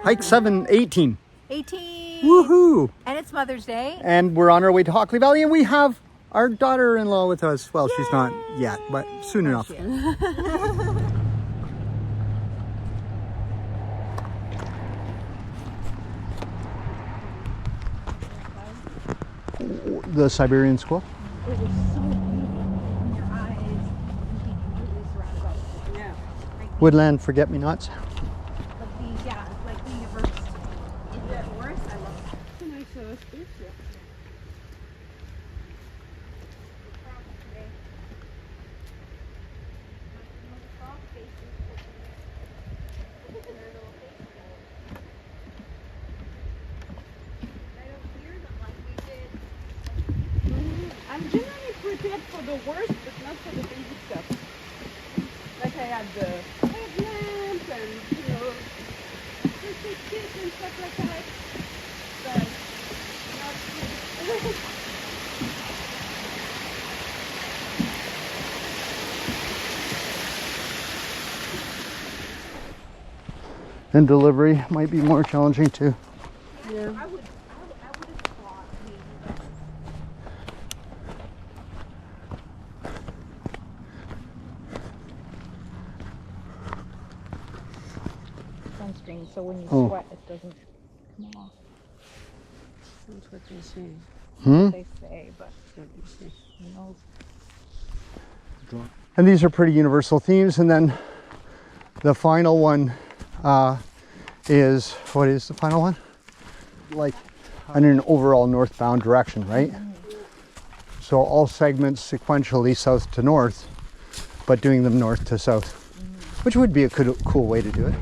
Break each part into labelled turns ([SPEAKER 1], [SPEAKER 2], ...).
[SPEAKER 1] Hike 18.
[SPEAKER 2] 18.
[SPEAKER 1] Woohoo!
[SPEAKER 2] And it's Mother's Day.
[SPEAKER 1] And we're on our way to Hockley Valley, and we have our daughter-in-law with us. Well, she's not yet, but soon enough. The Siberian squirrel.
[SPEAKER 2] It was so beautiful in your eyes. You can completely surrounded by it. Yeah.
[SPEAKER 1] Woodland forget-me-nots.
[SPEAKER 2] Like being immersed in the forest. I love it.
[SPEAKER 3] It's a nice space, yeah. I'm generally prepared for the worst, but not for the basic stuff. Like I had the headlamp and, first aid kit and stuff like that. But not
[SPEAKER 1] And delivery might be more challenging too.
[SPEAKER 3] Yeah.
[SPEAKER 2] I would have thought maybe. Sunscreen, so when you sweat, it doesn't come off.
[SPEAKER 3] That's what they say.
[SPEAKER 2] They say, but who knows?
[SPEAKER 1] And these are pretty universal themes. And then the final one is, what is the final one? Like in an overall northbound direction, right? So all segments sequentially south to north, but doing them north to south, which would be a cool way to do it.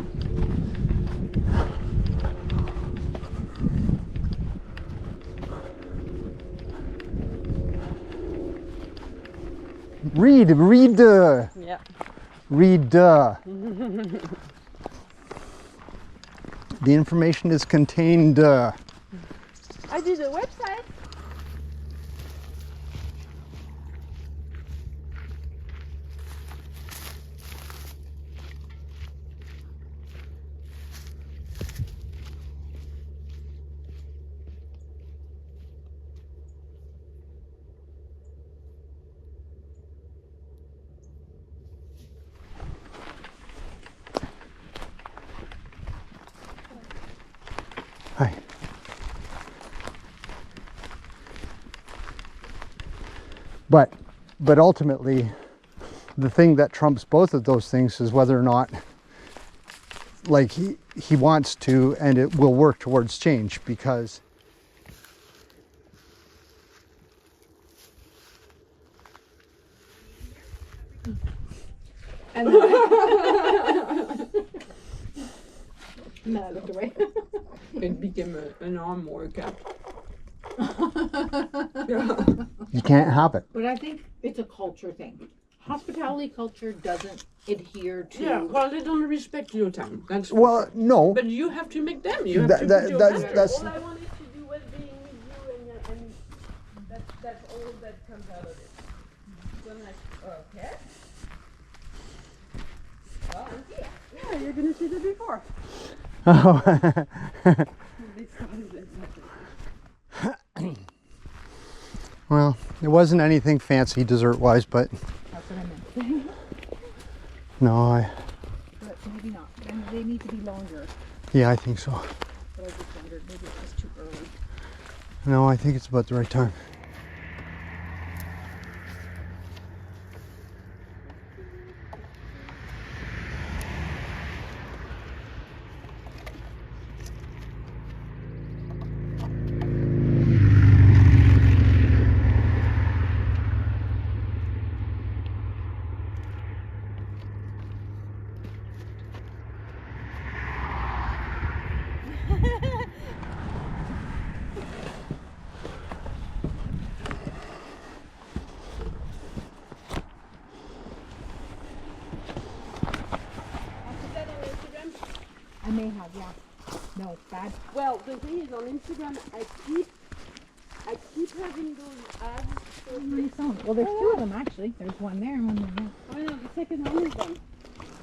[SPEAKER 1] Read.
[SPEAKER 3] Yeah.
[SPEAKER 1] Read. The information is contained.
[SPEAKER 3] I did a website.
[SPEAKER 1] Hi. But ultimately, the thing that trumps both of those things is whether or not, like, he wants to, and it will work towards change, because
[SPEAKER 3] And then no, I looked away. It became an arm workout.
[SPEAKER 1] you can't have it.
[SPEAKER 4] But I think it's a culture thing. Hospitality culture doesn't adhere to.
[SPEAKER 3] Yeah, well, they don't respect your time. That's for
[SPEAKER 1] Well,
[SPEAKER 3] sure.
[SPEAKER 1] no.
[SPEAKER 3] But you have to make them. You have
[SPEAKER 1] That-
[SPEAKER 3] to
[SPEAKER 1] that-
[SPEAKER 3] put your
[SPEAKER 1] that's-
[SPEAKER 3] effort.
[SPEAKER 1] that's-
[SPEAKER 3] All I wanted to do was being with you, and that's all that comes out of it. So I'm like, okay. Well, I'm here. Yeah, you're gonna see the before.
[SPEAKER 1] Oh.
[SPEAKER 3] They started it.
[SPEAKER 1] Well, it wasn't anything fancy dessert-wise, but
[SPEAKER 2] That's what I meant.
[SPEAKER 1] no,
[SPEAKER 2] But maybe not. And they need to be longer.
[SPEAKER 1] yeah, I think so.
[SPEAKER 2] But I just wondered, maybe it's just too early.
[SPEAKER 1] No, I think it's about the right time.
[SPEAKER 2] I may have, yeah. No, it's bad.
[SPEAKER 3] Well, the thing is, on Instagram, I keep having those ads. For
[SPEAKER 2] Well, there's two of them actually. There's one there and one there.
[SPEAKER 3] Oh no, the second one is done.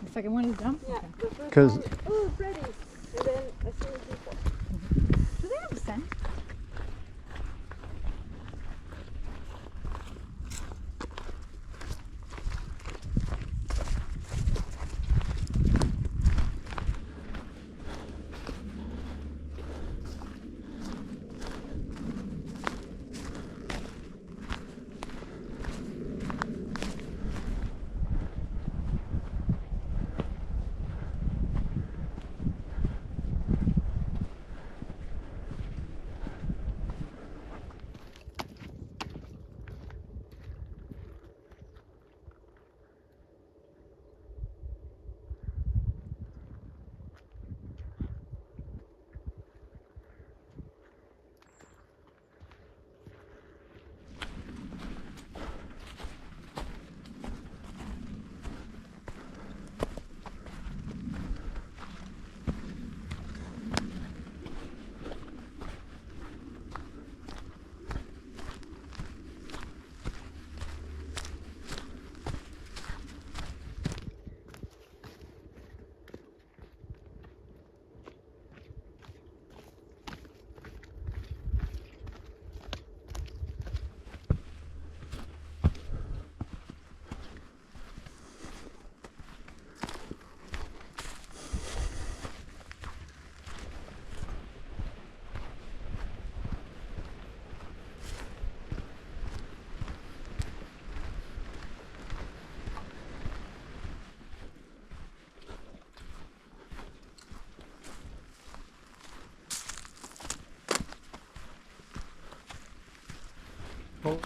[SPEAKER 2] The second one is done?
[SPEAKER 3] Yeah.
[SPEAKER 2] Okay.
[SPEAKER 3] The first
[SPEAKER 1] 'Cause-
[SPEAKER 3] one, oh, Freddie. And then as soon as before.
[SPEAKER 2] Do they have a scent?
[SPEAKER 1] Oh.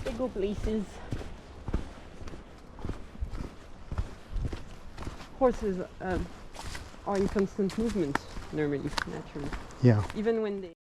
[SPEAKER 3] They go places. Horses are in constant movement normally, naturally.
[SPEAKER 1] Yeah.
[SPEAKER 3] Even when they